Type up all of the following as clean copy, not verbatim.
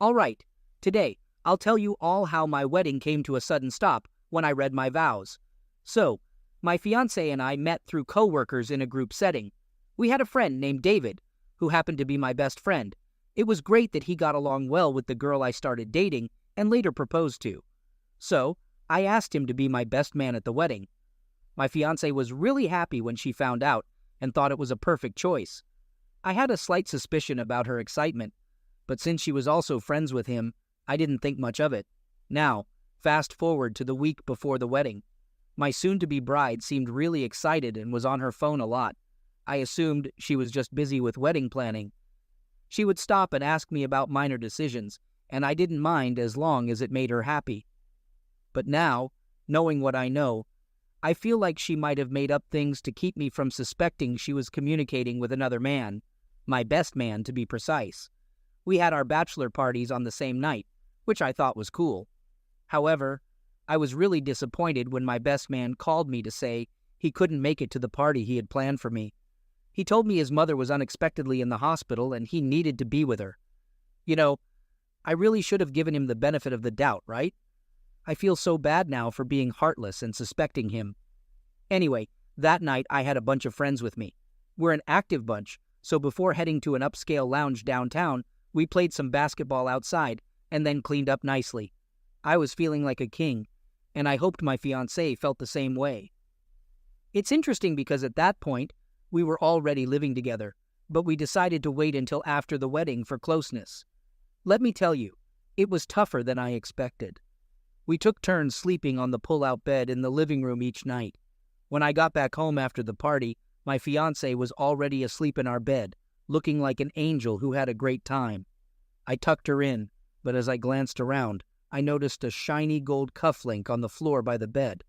All right, today, I'll tell you all how my wedding came to a sudden stop when I read my vows. So, my fiancé and I met through coworkers in a group setting. We had a friend named David, who happened to be my best friend. It was great that he got along well with the girl I started dating and later proposed to. So, I asked him to be my best man at the wedding. My fiancé was really happy when she found out and thought it was a perfect choice. I had a slight suspicion about her excitement, but since she was also friends with him, I didn't think much of it. Now, fast forward to the week before the wedding. My soon-to-be bride seemed really excited and was on her phone a lot. I assumed she was just busy with wedding planning. She would stop and ask me about minor decisions, and I didn't mind as long as it made her happy. But now, knowing what I know, I feel like she might have made up things to keep me from suspecting she was communicating with another man, my best man to be precise. We had our bachelor parties on the same night, which I thought was cool. However, I was really disappointed when my best man called me to say he couldn't make it to the party he had planned for me. He told me his mother was unexpectedly in the hospital and he needed to be with her. You know, I really should have given him the benefit of the doubt, right? I feel so bad now for being heartless and suspecting him. Anyway, that night I had a bunch of friends with me. We're an active bunch, so before heading to an upscale lounge downtown, we played some basketball outside and then cleaned up nicely. I was feeling like a king, and I hoped my fiancé felt the same way. It's interesting because at that point, we were already living together, but we decided to wait until after the wedding for closeness. Let me tell you, it was tougher than I expected. We took turns sleeping on the pull-out bed in the living room each night. When I got back home after the party, my fiancé was already asleep in our bed, looking like an angel who had a great time. I tucked her in, but as I glanced around, I noticed a shiny gold cufflink on the floor by the bed.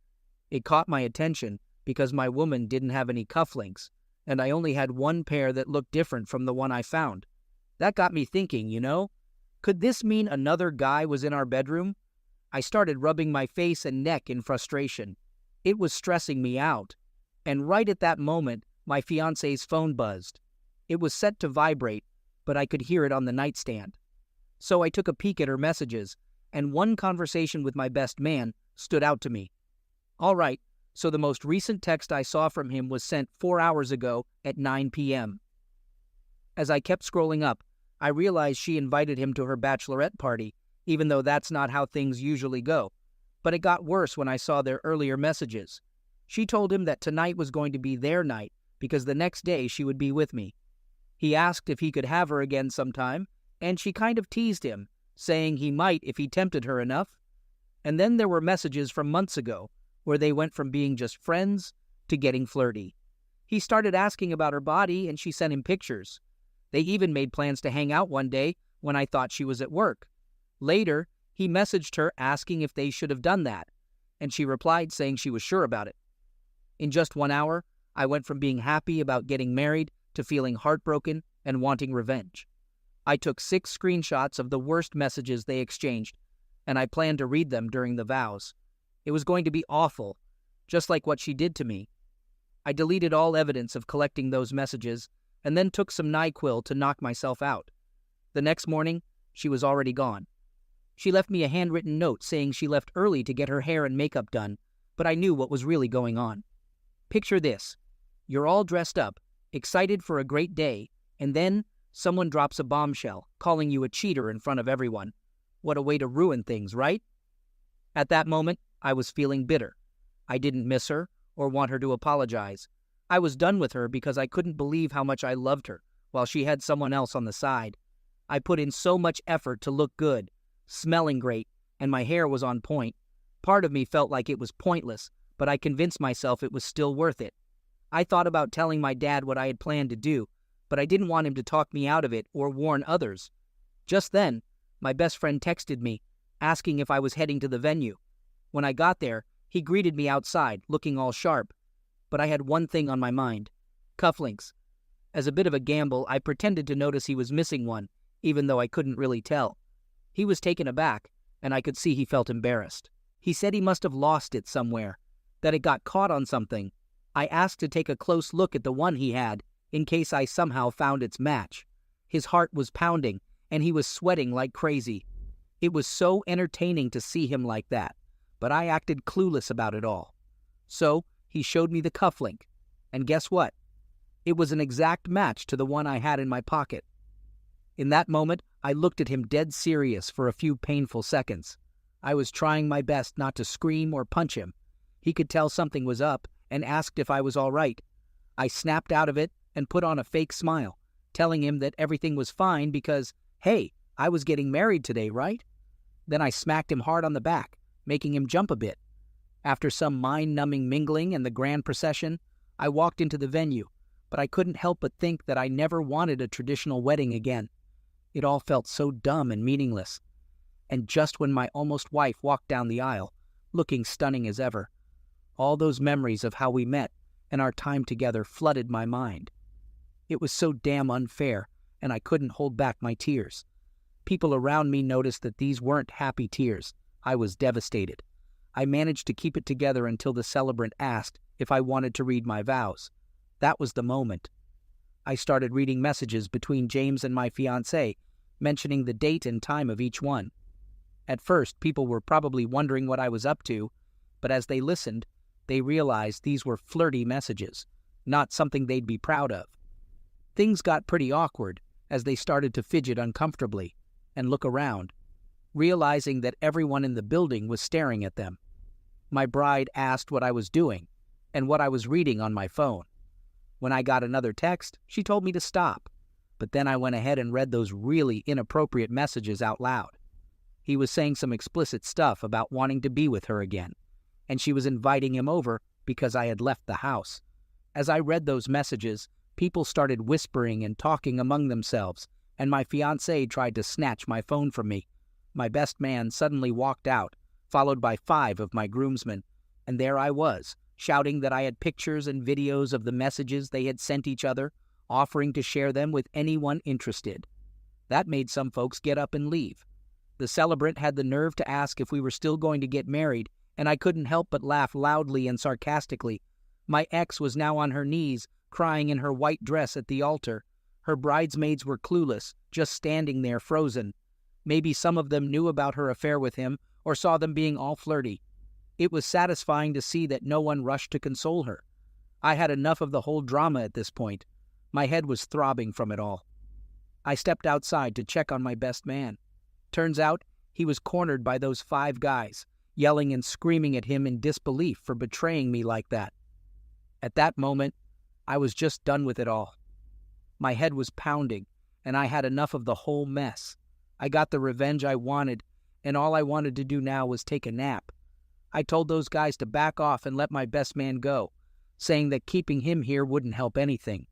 It caught my attention because my woman didn't have any cufflinks, and I only had one pair that looked different from the one I found. That got me thinking, could this mean another guy was in our bedroom? I started rubbing my face and neck in frustration. It was stressing me out. And right at that moment, my fiancé's phone buzzed. It was set to vibrate, but I could hear it on the nightstand. So I took a peek at her messages, and one conversation with my best man stood out to me. All right, so the most recent text I saw from him was sent 4 hours ago at 9 p.m. As I kept scrolling up, I realized she invited him to her bachelorette party, even though that's not how things usually go. But it got worse when I saw their earlier messages. She told him that tonight was going to be their night because the next day she would be with me. He asked if he could have her again sometime, and she kind of teased him, saying he might if he tempted her enough. And then there were messages from months ago, where they went from being just friends to getting flirty. He started asking about her body, and she sent him pictures. They even made plans to hang out one day when I thought she was at work. Later, he messaged her asking if they should have done that, and she replied saying she was sure about it. In just 1 hour, I went from being happy about getting married to feeling heartbroken and wanting revenge. I took 6 screenshots of the worst messages they exchanged, and I planned to read them during the vows. It was going to be awful, just like what she did to me. I deleted all evidence of collecting those messages and then took some NyQuil to knock myself out. The next morning, she was already gone. She left me a handwritten note saying she left early to get her hair and makeup done, but I knew what was really going on. Picture this. You're all dressed up, excited for a great day, and then someone drops a bombshell, calling you a cheater in front of everyone. What a way to ruin things, right? At that moment, I was feeling bitter. I didn't miss her or want her to apologize. I was done with her because I couldn't believe how much I loved her while she had someone else on the side. I put in so much effort to look good, smelling great, and my hair was on point. Part of me felt like it was pointless, but I convinced myself it was still worth it. I thought about telling my dad what I had planned to do, but I didn't want him to talk me out of it or warn others. Just then, my best friend texted me, asking if I was heading to the venue. When I got there, he greeted me outside, looking all sharp. But I had one thing on my mind: cufflinks. As a bit of a gamble, I pretended to notice he was missing one, even though I couldn't really tell. He was taken aback, and I could see he felt embarrassed. He said he must have lost it somewhere, that it got caught on something. I asked to take a close look at the one he had, in case I somehow found its match. His heart was pounding, and he was sweating like crazy. It was so entertaining to see him like that, but I acted clueless about it all. So he showed me the cufflink, and guess what? It was an exact match to the one I had in my pocket. In that moment, I looked at him dead serious for a few painful seconds. I was trying my best not to scream or punch him. He could tell something was up and asked if I was all right. I snapped out of it and put on a fake smile, telling him that everything was fine because, hey, I was getting married today, right? Then I smacked him hard on the back, making him jump a bit. After some mind-numbing mingling and the grand procession, I walked into the venue, but I couldn't help but think that I never wanted a traditional wedding again. It all felt so dumb and meaningless. And just when my almost wife walked down the aisle, looking stunning as ever, all those memories of how we met and our time together flooded my mind. It was so damn unfair, and I couldn't hold back my tears. People around me noticed that these weren't happy tears. I was devastated. I managed to keep it together until the celebrant asked if I wanted to read my vows. That was the moment. I started reading messages between James and my fiancée, mentioning the date and time of each one. At first, people were probably wondering what I was up to, but as they listened, they realized these were flirty messages, not something they'd be proud of. Things got pretty awkward as they started to fidget uncomfortably and look around, realizing that everyone in the building was staring at them. My bride asked what I was doing and what I was reading on my phone. When I got another text, she told me to stop, but then I went ahead and read those really inappropriate messages out loud. He was saying some explicit stuff about wanting to be with her again, and she was inviting him over because I had left the house. As I read those messages, people started whispering and talking among themselves, and my fiancé tried to snatch my phone from me. My best man suddenly walked out, followed by 5 of my groomsmen, and there I was, shouting that I had pictures and videos of the messages they had sent each other, offering to share them with anyone interested. That made some folks get up and leave. The celebrant had the nerve to ask if we were still going to get married, and I couldn't help but laugh loudly and sarcastically. My ex was now on her knees, crying in her white dress at the altar. Her bridesmaids were clueless, just standing there frozen. Maybe some of them knew about her affair with him or saw them being all flirty. It was satisfying to see that no one rushed to console her. I had enough of the whole drama at this point. My head was throbbing from it all. I stepped outside to check on my best man. Turns out he was cornered by those 5 guys, yelling and screaming at him in disbelief for betraying me like that. At that moment, I was just done with it all. My head was pounding, and I had enough of the whole mess. I got the revenge I wanted, and all I wanted to do now was take a nap. I told those guys to back off and let my best man go, saying that keeping him here wouldn't help anything.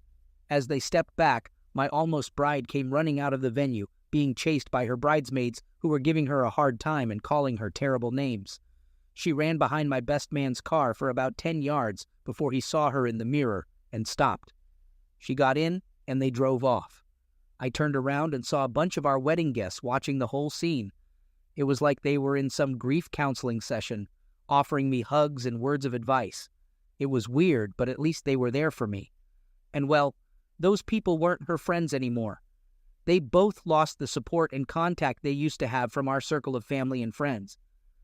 As they stepped back, my almost bride came running out of the venue, being chased by her bridesmaids who were giving her a hard time and calling her terrible names. She ran behind my best man's car for about 10 yards before he saw her in the mirror and stopped. She got in, and they drove off. I turned around and saw a bunch of our wedding guests watching the whole scene. It was like they were in some grief counseling session, offering me hugs and words of advice. It was weird, but at least they were there for me. And well, those people weren't her friends anymore. They both lost the support and contact they used to have from our circle of family and friends.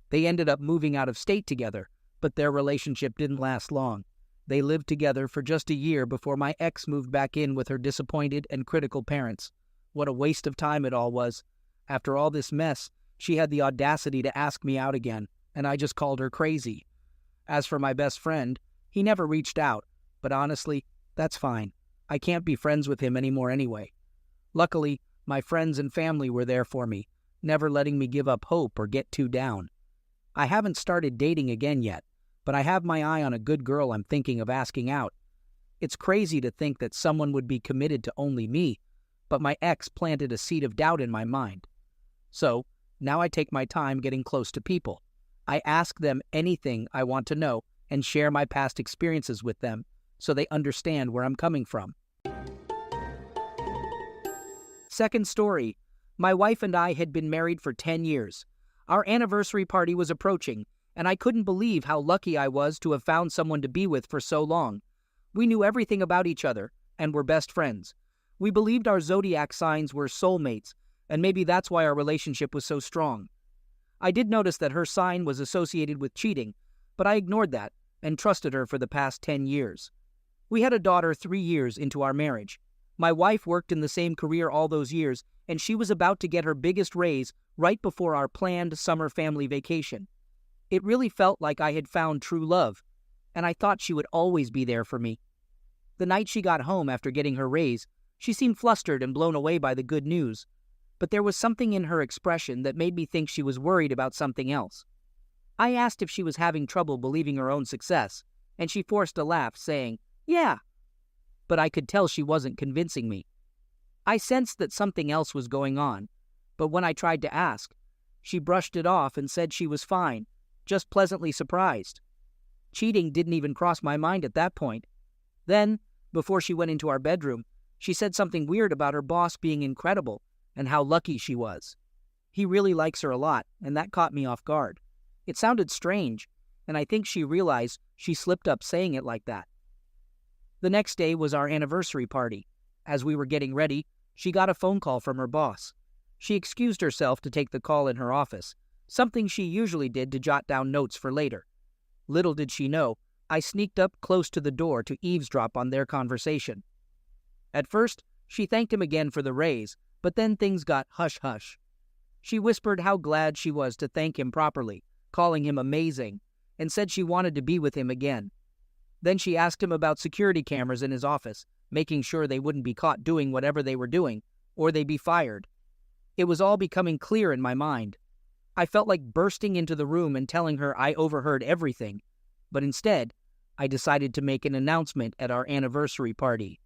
They ended up moving out of state together, but their relationship didn't last long. They lived together for just a year before my ex moved back in with her disappointed and critical parents. What a waste of time it all was. After all this mess, she had the audacity to ask me out again, and I just called her crazy. As for my best friend, he never reached out, but honestly, that's fine. I can't be friends with him anymore anyway. Luckily, my friends and family were there for me, never letting me give up hope or get too down. I haven't started dating again yet, but I have my eye on a good girl I'm thinking of asking out. It's crazy to think that someone would be committed to only me, but my ex planted a seed of doubt in my mind. So, now I take my time getting close to people. I ask them anything I want to know and share my past experiences with them so they understand where I'm coming from. Second story. My wife and I had been married for 10 years. Our anniversary party was approaching, and I couldn't believe how lucky I was to have found someone to be with for so long. We knew everything about each other and were best friends. We believed our zodiac signs were soulmates, and maybe that's why our relationship was so strong. I did notice that her sign was associated with cheating, but I ignored that and trusted her for the past 10 years. We had a daughter 3 years into our marriage. My wife worked in the same career all those years, and she was about to get her biggest raise right before our planned summer family vacation. It really felt like I had found true love, and I thought she would always be there for me. The night she got home after getting her raise, she seemed flustered and blown away by the good news, but there was something in her expression that made me think she was worried about something else. I asked if she was having trouble believing her own success, and she forced a laugh, saying, "Yeah." But I could tell she wasn't convincing me. I sensed that something else was going on, but when I tried to ask, she brushed it off and said she was fine, just pleasantly surprised. Cheating didn't even cross my mind at that point. Then, before she went into our bedroom, she said something weird about her boss being incredible and how lucky she was. He really likes her a lot, and that caught me off guard. It sounded strange, and I think she realized she slipped up saying it like that. The next day was our anniversary party. As we were getting ready, she got a phone call from her boss. She excused herself to take the call in her office, something she usually did to jot down notes for later. Little did she know, I sneaked up close to the door to eavesdrop on their conversation. At first, she thanked him again for the raise, but then things got hush-hush. She whispered how glad she was to thank him properly, calling him amazing, and said she wanted to be with him again. Then she asked him about security cameras in his office, making sure they wouldn't be caught doing whatever they were doing, or they'd be fired. It was all becoming clear in my mind. I felt like bursting into the room and telling her I overheard everything, but instead, I decided to make an announcement at our anniversary party.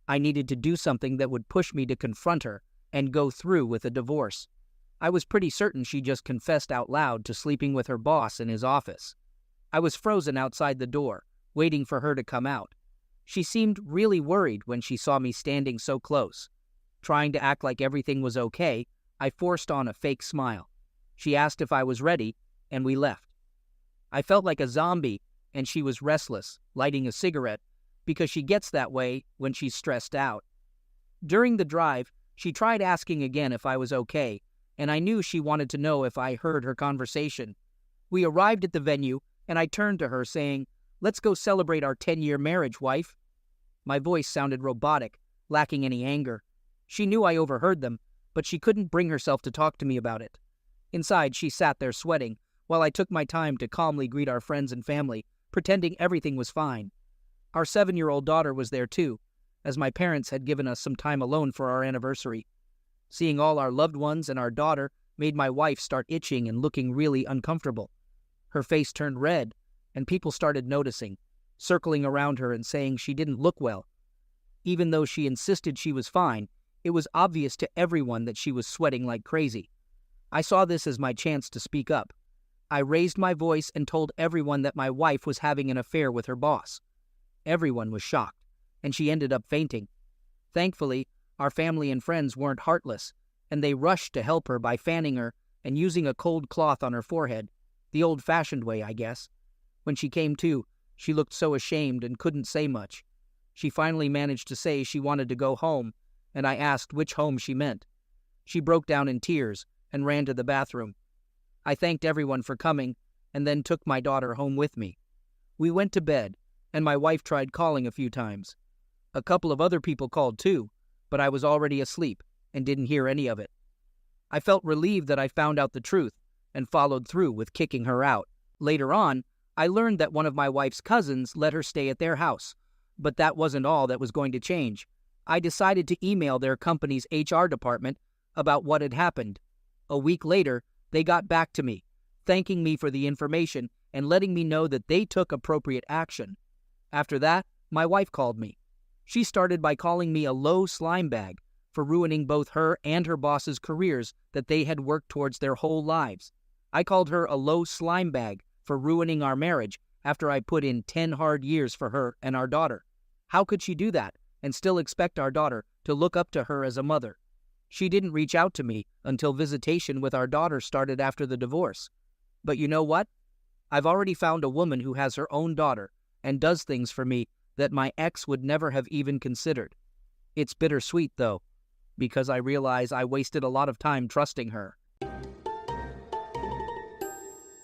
I needed to do something that would push me to confront her and go through with a divorce. I was pretty certain she just confessed out loud to sleeping with her boss in his office. I was frozen outside the door, waiting for her to come out. She seemed really worried when she saw me standing so close. Trying to act like everything was okay, I forced on a fake smile. She asked if I was ready, and we left. I felt like a zombie, and she was restless, lighting a cigarette, because she gets that way when she's stressed out. During the drive, she tried asking again if I was okay, and I knew she wanted to know if I heard her conversation. We arrived at the venue, and I turned to her saying, "Let's go celebrate our 10-year marriage, wife." My voice sounded robotic, lacking any anger. She knew I overheard them, but she couldn't bring herself to talk to me about it. Inside, she sat there sweating, while I took my time to calmly greet our friends and family, pretending everything was fine. Our 7-year-old daughter was there too, as my parents had given us some time alone for our anniversary. Seeing all our loved ones and our daughter made my wife start itching and looking really uncomfortable. Her face turned red, and people started noticing, circling around her and saying she didn't look well. Even though she insisted she was fine, it was obvious to everyone that she was sweating like crazy. I saw this as my chance to speak up. I raised my voice and told everyone that my wife was having an affair with her boss. Everyone was shocked, and she ended up fainting. Thankfully, our family and friends weren't heartless, and they rushed to help her by fanning her and using a cold cloth on her forehead, the old-fashioned way, I guess. When she came to, she looked so ashamed and couldn't say much. She finally managed to say she wanted to go home, and I asked which home she meant. She broke down in tears and ran to the bathroom. I thanked everyone for coming, and then took my daughter home with me. We went to bed, and my wife tried calling a few times. A couple of other people called too, but I was already asleep and didn't hear any of it. I felt relieved that I found out the truth and followed through with kicking her out. Later on, I learned that one of my wife's cousins let her stay at their house, but that wasn't all that was going to change. I decided to email their company's HR department about what had happened. A week later, they got back to me, thanking me for the information and letting me know that they took appropriate action. After that, my wife called me. She started by calling me a low slime bag for ruining both her and her boss's careers that they had worked towards their whole lives. I called her a low slime bag for ruining our marriage after I put in 10 hard years for her and our daughter. How could she do that and still expect our daughter to look up to her as a mother? She didn't reach out to me until visitation with our daughter started after the divorce. But you know what? I've already found a woman who has her own daughter and does things for me that my ex would never have even considered. It's bittersweet, though. because I realize I wasted a lot of time trusting her.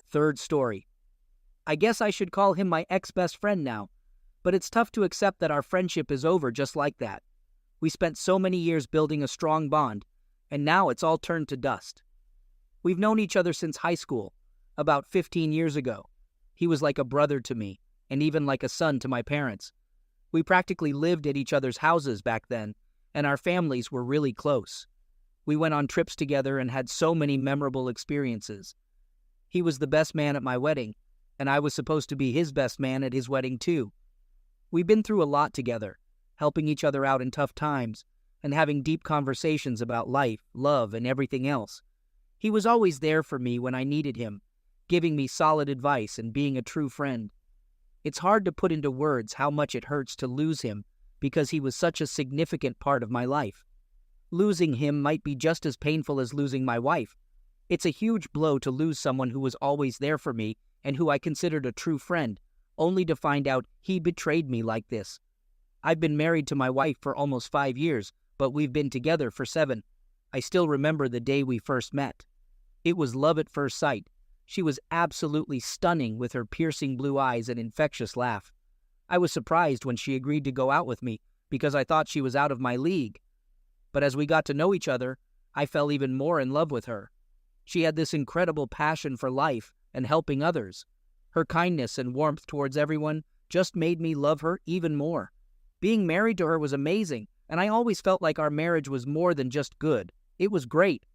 Third story. I guess I should call him my ex-best friend now, but it's tough to accept that our friendship is over just like that. We spent so many years building a strong bond, and now it's all turned to dust. We've known each other since high school, about 15 years ago. He was like a brother to me, and even like a son to my parents. We practically lived at each other's houses back then, and our families were really close. We went on trips together and had so many memorable experiences. He was the best man at my wedding, and I was supposed to be his best man at his wedding too. We've been through a lot together, helping each other out in tough times, and having deep conversations about life, love, and everything else. He was always there for me when I needed him, giving me solid advice and being a true friend. It's hard to put into words how much it hurts to lose him because he was such a significant part of my life. Losing him might be just as painful as losing my wife. It's a huge blow to lose someone who was always there for me and who I considered a true friend, only to find out he betrayed me like this. I've been married to my wife for almost 5 years, but we've been together for 7. I still remember the day we first met. It was love at first sight. She was absolutely stunning with her piercing blue eyes and infectious laugh. I was surprised when she agreed to go out with me because I thought she was out of my league. But as we got to know each other, I fell even more in love with her. She had this incredible passion for life and helping others. Her kindness and warmth towards everyone just made me love her even more. Being married to her was amazing, and I always felt like our marriage was more than just good. It was great.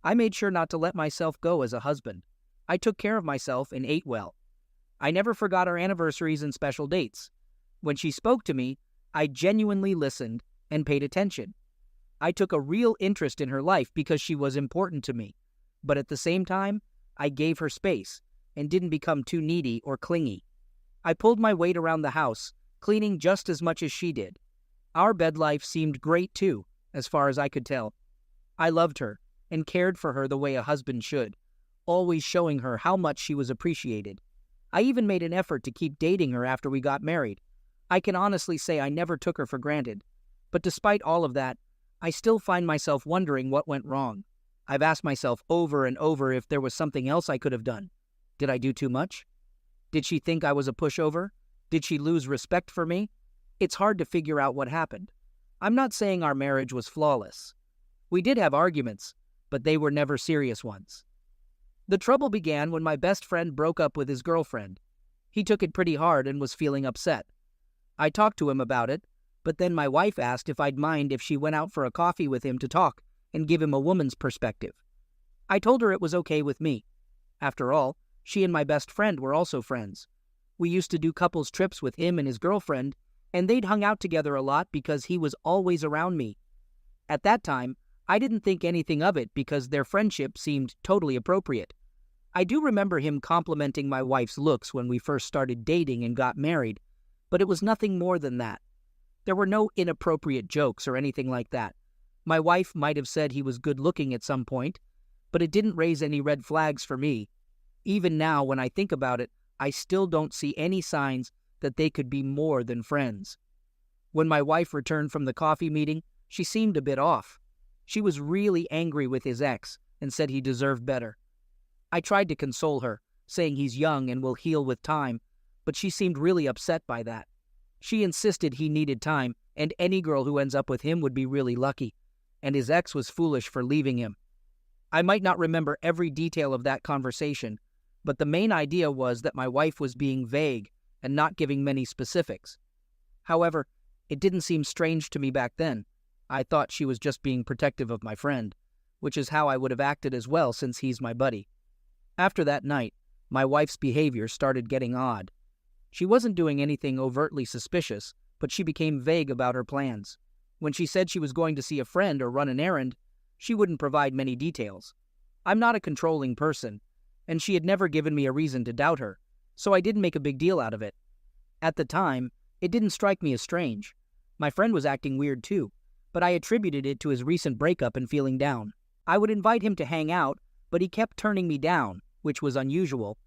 I made sure not to let myself go as a husband. I took care of myself and ate well. I never forgot our anniversaries and special dates. When she spoke to me, I genuinely listened and paid attention. I took a real interest in her life because she was important to me. But at the same time, I gave her space and didn't become too needy or clingy. I pulled my weight around the house, cleaning just as much as she did. Our bed life seemed great too, as far as I could tell. I loved her and cared for her the way a husband should, always showing her how much she was appreciated. I even made an effort to keep dating her after we got married. I can honestly say I never took her for granted. But despite all of that, I still find myself wondering what went wrong. I've asked myself over and over if there was something else I could have done. Did I do too much? Did she think I was a pushover? Did she lose respect for me? It's hard to figure out what happened. I'm not saying our marriage was flawless. We did have arguments, but they were never serious ones. The trouble began when my best friend broke up with his girlfriend. He took it pretty hard and was feeling upset. I talked to him about it, but then my wife asked if I'd mind if she went out for a coffee with him to talk and give him a woman's perspective. I told her it was okay with me. After all, she and my best friend were also friends. We used to do couples trips with him and his girlfriend, and they'd hung out together a lot because he was always around me. At that time, I didn't think anything of it because their friendship seemed totally appropriate. I do remember him complimenting my wife's looks when we first started dating and got married, but it was nothing more than that. There were no inappropriate jokes or anything like that. My wife might have said he was good-looking at some point, but it didn't raise any red flags for me. Even now, when I think about it, I still don't see any signs that they could be more than friends. When my wife returned from the coffee meeting, she seemed a bit off. She was really angry with his ex and said he deserved better. I tried to console her, saying he's young and will heal with time, but she seemed really upset by that. She insisted he needed time, and any girl who ends up with him would be really lucky, and his ex was foolish for leaving him. I might not remember every detail of that conversation, but the main idea was that my wife was being vague and not giving many specifics. However, it didn't seem strange to me back then. I thought she was just being protective of my friend, which is how I would have acted as well since he's my buddy. After that night, my wife's behavior started getting odd. She wasn't doing anything overtly suspicious, but she became vague about her plans. When she said she was going to see a friend or run an errand, she wouldn't provide many details. I'm not a controlling person, and she had never given me a reason to doubt her, so I didn't make a big deal out of it. At the time, it didn't strike me as strange. My friend was acting weird too, but I attributed it to his recent breakup and feeling down. I would invite him to hang out, but he kept turning me down, which was unusual.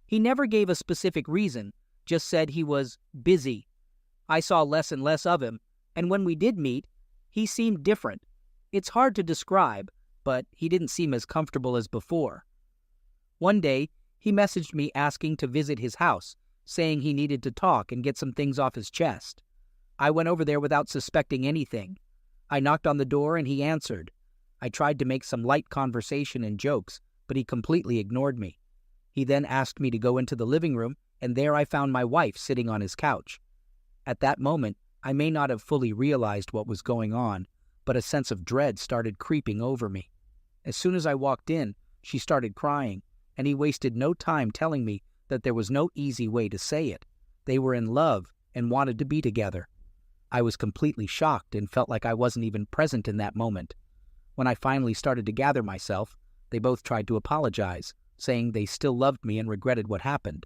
He never gave a specific reason, just said he was busy. I saw less and less of him, and when we did meet, he seemed different. It's hard to describe, but he didn't seem as comfortable as before. One day, he messaged me asking to visit his house, saying he needed to talk and get some things off his chest. I went over there without suspecting anything. I knocked on the door and he answered. I tried to make some light conversation and jokes, but he completely ignored me. He then asked me to go into the living room, and there I found my wife sitting on his couch. At that moment, I may not have fully realized what was going on, but a sense of dread started creeping over me. As soon as I walked in, she started crying, and he wasted no time telling me that there was no easy way to say it. They were in love and wanted to be together. I was completely shocked and felt like I wasn't even present in that moment. When I finally started to gather myself, they both tried to apologize, saying they still loved me and regretted what happened.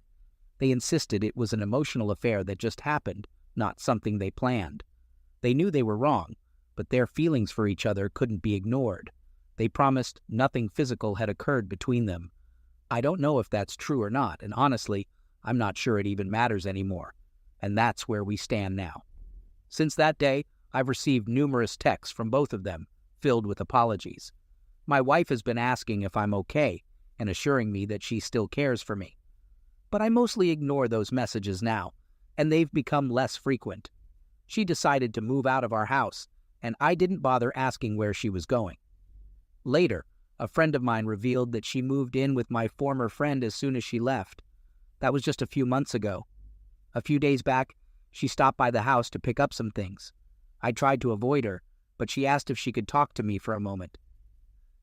They insisted it was an emotional affair that just happened, not something they planned. They knew they were wrong, but their feelings for each other couldn't be ignored. They promised nothing physical had occurred between them. I don't know if that's true or not, and honestly, I'm not sure it even matters anymore. And that's where we stand now. Since that day, I've received numerous texts from both of them, filled with apologies. My wife has been asking if I'm okay and assuring me that she still cares for me. But I mostly ignore those messages now, and they've become less frequent. She decided to move out of our house, and I didn't bother asking where she was going. Later, a friend of mine revealed that she moved in with my former friend as soon as she left. That was just a few months ago. A few days back, she stopped by the house to pick up some things. I tried to avoid her, but she asked if she could talk to me for a moment.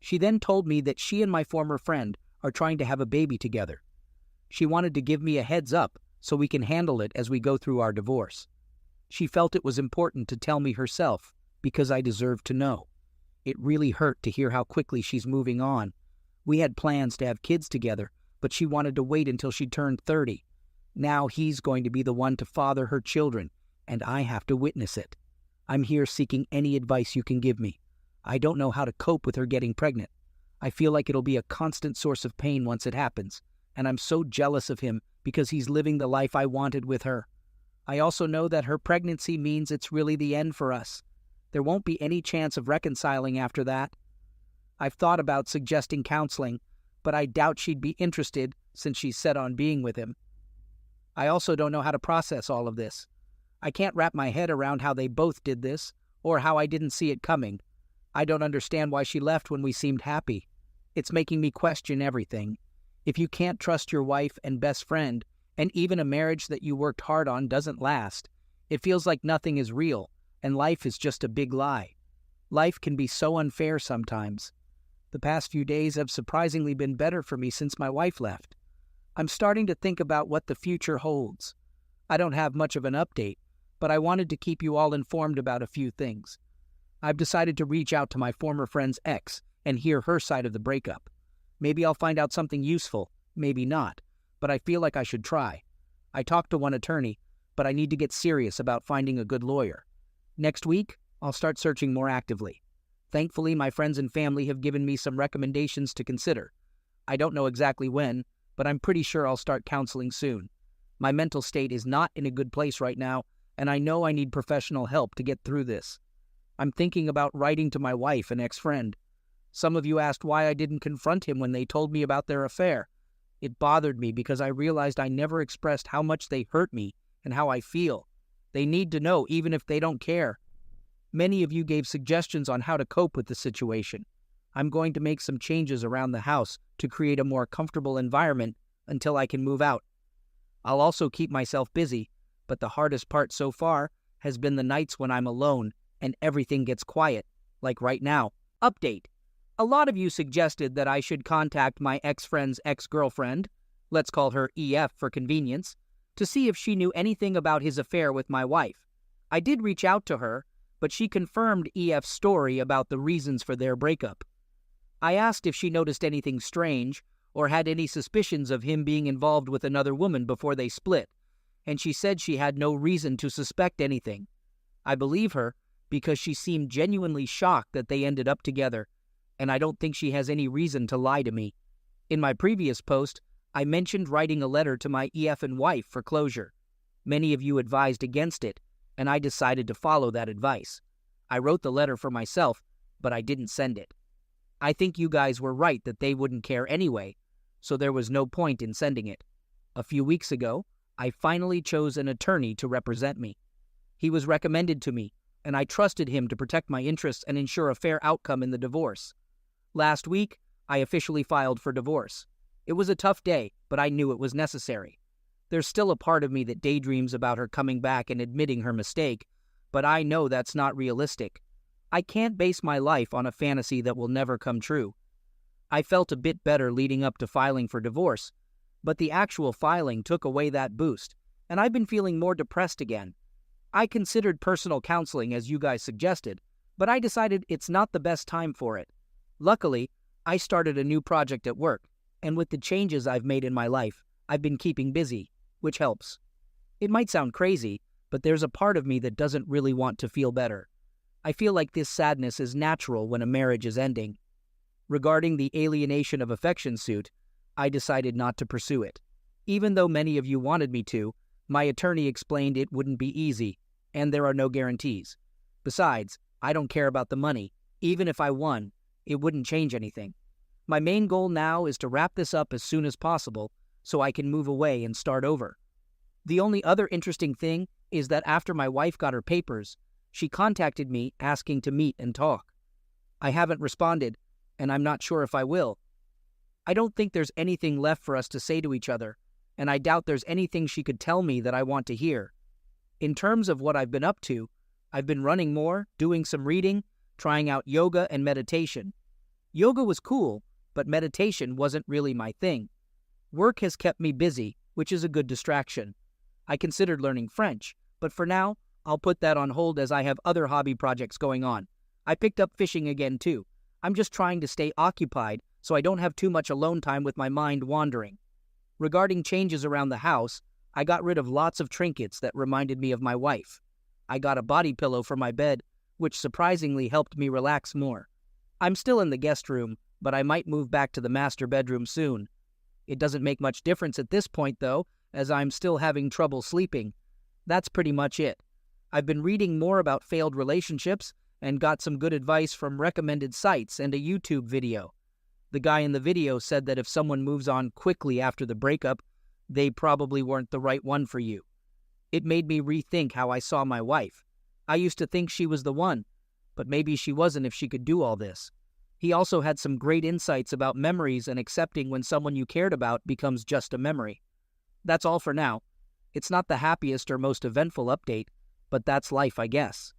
She then told me that she and my former friend are trying to have a baby together. She wanted to give me a heads up so we can handle it as we go through our divorce. She felt it was important to tell me herself because I deserved to know. It really hurt to hear how quickly she's moving on. We had plans to have kids together, but she wanted to wait until she turned 30. Now he's going to be the one to father her children, and I have to witness it. I'm here seeking any advice you can give me. I don't know how to cope with her getting pregnant. I feel like it'll be a constant source of pain once it happens, and I'm so jealous of him because he's living the life I wanted with her. I also know that her pregnancy means it's really the end for us. There won't be any chance of reconciling after that. I've thought about suggesting counseling, but I doubt she'd be interested since she's set on being with him. I also don't know how to process all of this. I can't wrap my head around how they both did this, or how I didn't see it coming. I don't understand why she left when we seemed happy. It's making me question everything. If you can't trust your wife and best friend, and even a marriage that you worked hard on doesn't last, it feels like nothing is real, and life is just a big lie. Life can be so unfair sometimes. The past few days have surprisingly been better for me since my wife left. I'm starting to think about what the future holds. I don't have much of an update, but I wanted to keep you all informed about a few things. I've decided to reach out to my former friend's ex and hear her side of the breakup. Maybe I'll find out something useful, maybe not, but I feel like I should try. I talked to one attorney, but I need to get serious about finding a good lawyer. Next week, I'll start searching more actively. Thankfully, my friends and family have given me some recommendations to consider. I don't know exactly when, but I'm pretty sure I'll start counseling soon. My mental state is not in a good place right now, and I know I need professional help to get through this. I'm thinking about writing to my wife and ex-friend. Some of you asked why I didn't confront him when they told me about their affair. It bothered me because I realized I never expressed how much they hurt me and how I feel. They need to know even if they don't care. Many of you gave suggestions on how to cope with the situation. I'm going to make some changes around the house to create a more comfortable environment until I can move out. I'll also keep myself busy, but the hardest part so far has been the nights when I'm alone and everything gets quiet, like right now. Update. A lot of you suggested that I should contact my ex-friend's ex-girlfriend, let's call her EF for convenience, to see if she knew anything about his affair with my wife. I did reach out to her, but she confirmed EF's story about the reasons for their breakup. I asked if she noticed anything strange or had any suspicions of him being involved with another woman before they split, and she said she had no reason to suspect anything. I believe her because she seemed genuinely shocked that they ended up together, and I don't think she has any reason to lie to me. In my previous post, I mentioned writing a letter to my EF and wife for closure. Many of you advised against it, and I decided to follow that advice. I wrote the letter for myself, but I didn't send it. I think you guys were right that they wouldn't care anyway, so there was no point in sending it. A few weeks ago, I finally chose an attorney to represent me. He was recommended to me, and I trusted him to protect my interests and ensure a fair outcome in the divorce. Last week, I officially filed for divorce. It was a tough day, but I knew it was necessary. There's still a part of me that daydreams about her coming back and admitting her mistake, but I know that's not realistic. I can't base my life on a fantasy that will never come true. I felt a bit better leading up to filing for divorce, but the actual filing took away that boost, and I've been feeling more depressed again. I considered personal counseling as you guys suggested, but I decided it's not the best time for it. Luckily, I started a new project at work, and with the changes I've made in my life, I've been keeping busy, which helps. It might sound crazy, but there's a part of me that doesn't really want to feel better. I feel like this sadness is natural when a marriage is ending. Regarding the alienation of affection suit, I decided not to pursue it. Even though many of you wanted me to, my attorney explained it wouldn't be easy, and there are no guarantees. Besides, I don't care about the money. Even if I won, it wouldn't change anything. My main goal now is to wrap this up as soon as possible so I can move away and start over. The only other interesting thing is that after my wife got her papers, she contacted me asking to meet and talk. I haven't responded, and I'm not sure if I will. I don't think there's anything left for us to say to each other, and I doubt there's anything she could tell me that I want to hear. In terms of what I've been up to, I've been running more, doing some reading, trying out yoga and meditation. Yoga was cool, but meditation wasn't really my thing. Work has kept me busy, which is a good distraction. I considered learning French, but for now, I'll put that on hold as I have other hobby projects going on. I picked up fishing again too. I'm just trying to stay occupied so I don't have too much alone time with my mind wandering. Regarding changes around the house, I got rid of lots of trinkets that reminded me of my wife. I got a body pillow for my bed, which surprisingly helped me relax more. I'm still in the guest room, but I might move back to the master bedroom soon. It doesn't make much difference at this point though, as I'm still having trouble sleeping. That's pretty much it. I've been reading more about failed relationships and got some good advice from recommended sites and a YouTube video. The guy in the video said that if someone moves on quickly after the breakup, they probably weren't the right one for you. It made me rethink how I saw my wife. I used to think she was the one, but maybe she wasn't if she could do all this. He also had some great insights about memories and accepting when someone you cared about becomes just a memory. That's all for now. It's not the happiest or most eventful update, but that's life, I guess.